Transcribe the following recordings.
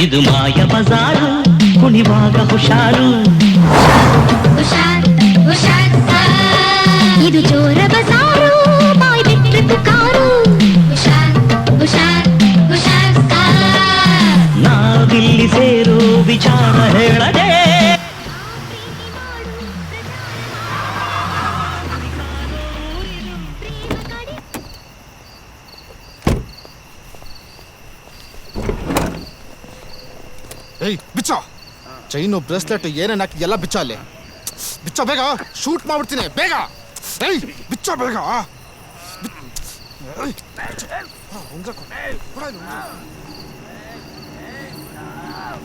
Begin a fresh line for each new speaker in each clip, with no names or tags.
ಇದು ಮಾಯ ಬಜಾರು, ಕುಣಿವಾಗ ಹುಷಾರು.
ಇದು ಚೋರ ಬಜಾರು, ಬಾಯ್ ಬಿಟ್ರೆ ಪುಕಾರು.
ನಾವಿಲ್ಲಿ ಸೇರೋ ವಿಚಾರ ಹೇಳದೆ.
ಏಯ್ ಬಿಚ್ಚ, ಚೈನು ಬ್ರೇಸ್ಲೆಟ್ ಏನೇನು ಹಾಕಿ ಎಲ್ಲ ಬಿಚ್ಚ, ಅಲ್ಲಿ ಬಿಚ್ಚ ಬೇಗ, ಶೂಟ್ ಮಾಡ್ಬಿಡ್ತೀನಿ ಬೇಗ. ಏಯ್ ಬಿಚ್ಚ ಬೇಗ,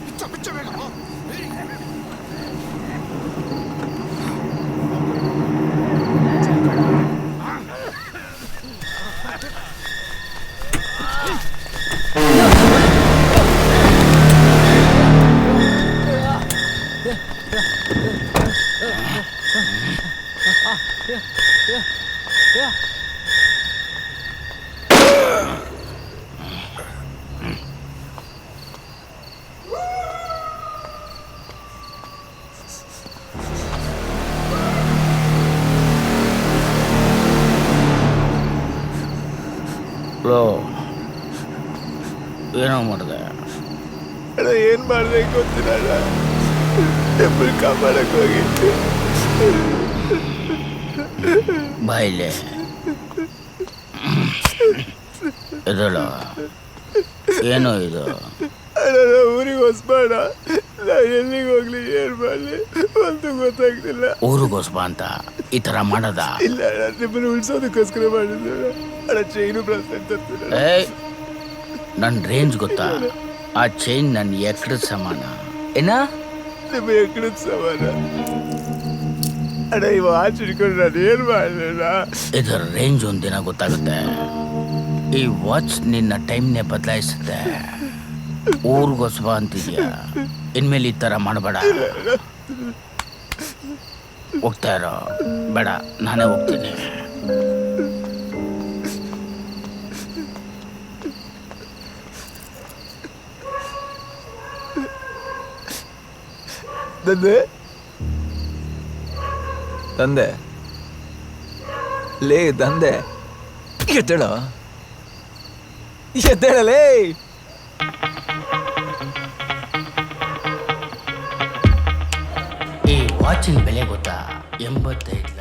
ಬಿಚ್ಚ ಬಿಚ್ಚ ಬೇಗ.
ಏನೋ ಮಾಡಿದೆ,
ಏನ್ ಮಾಡ್ದೆ ಗೊತ್ತಿಲ್ಲ. ಟೆಂಪಲ್ ಕಾಪಾಡಕ್ ಹೋಗಿದ್ದೆ.
ಬಾಯಿಲೆ ಇದಳು ಏನೋ ಇದು.
ಊರಿಗೆ ಹೊಸ್ಬೇಡ, ನಾ ಎಲ್ಲಿಗೆ ಹೋಗ್ಲಿ, ಏನ್ ಮಾಡ್ಲಿ ಒಂದು ಗೊತ್ತಾಗ್ತಿಲ್ಲ.
ಊರಿಗೆ ಹೊಸ್ಬಾ ಅಂತ ಈ ತರ ಮಾಡದ?
ಇಲ್ಲ, ನಿಮ್ಮನ್ನು ಉಳ್ಸೋದಕ್ಕೋಸ್ಕರ ಮಾಡಿದ್ದೆ. ಅಣ್ಣ ಚೈನು ಬ್ರಾಸ್ಲೆಟ್ ತರ್ತೀನಿ.
ಏಯ್, ನನ್ನ ರೇಂಜ್ ಗೊತ್ತಾ? ಆ ಚೈನ್ ನನ್ನ ಎಕ್ಕಡದ ಸಮಾನ. ಏನ
ನಿಮ್ಮ ಎಕ್ಕಡದ ಸಮಾನ? ಅಣ್ಣ ಈ ವಾಚ್ ಹಿಡ್ಕೊಂಡು ನಾನು ಏನ್ ಮಾಡಲಿಲ್ಲ.
ಇದರ ರೇಂಜ್ ಒಂದಿನ ಗೊತ್ತಾಗುತ್ತೆ. ಈ ವಾಚ್ ನಿನ್ನ ಟೈಮ್ನೇ ಬದಲಾಯಿಸುತ್ತೆ. ಊರ್ಗೊಸ್ಬಾ ಅಂತಿದ್ಯಾ, ಇನ್ಮೇಲೆ ಈ ಥರ ಮಾಡಬೇಡ. ಹೋಗ್ತಾ ಇರೋ, ಬೇಡ ನಾನೇ ಹೋಗ್ತೀನಿ.
ತಂದೆ ತಂದೆ ಲೇ ತಂದೆ, ಎದ್ದೇಳ ಎದ್ದೇಳಲೇ.
ಈ ವಾಚಿನ ಬೆಲೆ ಗೊತ್ತಾ? 85